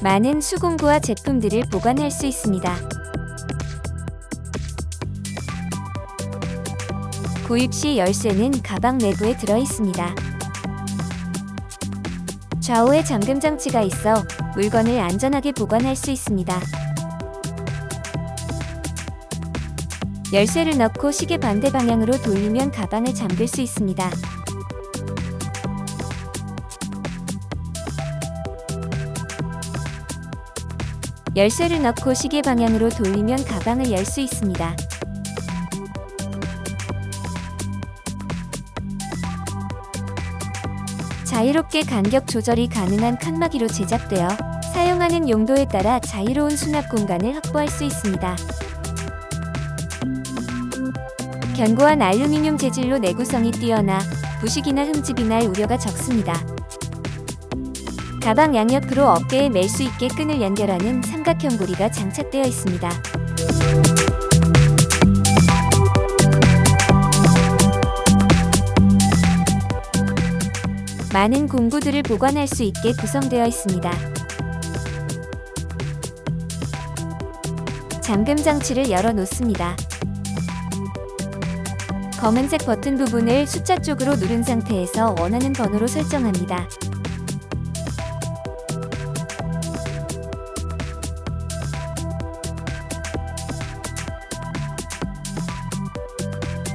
많은 수공구와 제품들을 보관할 수 있습니다. 구입 시 열쇠는 가방 내부에 들어 있습니다. 좌우에 잠금 장치가 있어 물건을 안전하게 보관할 수 있습니다. 열쇠를 넣고 시계 반대 방향으로 돌리면 가방을 잠글 수 있습니다. 열쇠를 넣고 시계 방향으로 돌리면 가방을 열 수 있습니다. 자유롭게 간격 조절이 가능한 칸막이로 제작되어 사용하는 용도에 따라 자유로운 수납 공간을 확보할 수 있습니다. 견고한 알루미늄 재질로 내구성이 뛰어나 부식이나 흠집이 날 우려가 적습니다. 가방 양옆으로 어깨에 멜 수 있게 끈을 연결하는 삼각형 고리가 장착되어 있습니다. 많은 공구들을 보관할 수 있게 구성되어 있습니다. 잠금 장치를 열어 놓습니다. 검은색 버튼 부분을 숫자 쪽으로 누른 상태에서 원하는 번호로 설정합니다.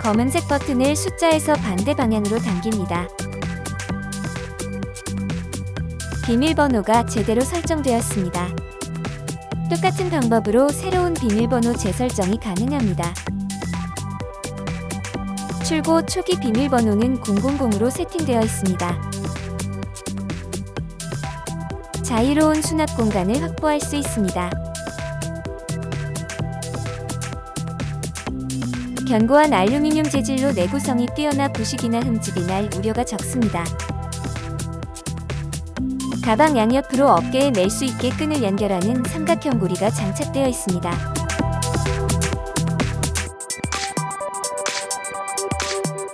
검은색 버튼을 숫자에서 반대 방향으로 당깁니다. 비밀번호가 제대로 설정되었습니다. 똑같은 방법으로 새로운 비밀번호 재설정이 가능합니다. 출고 초기 비밀번호는 000으로 세팅되어 있습니다. 자유로운 수납 공간을 확보할 수 있습니다. 견고한 알루미늄 재질로 내구성이 뛰어나 부식이나 흠집이 날 우려가 적습니다. 가방 양옆으로 어깨에 멜 수 있게 끈을 연결하는 삼각형 고리가 장착되어 있습니다.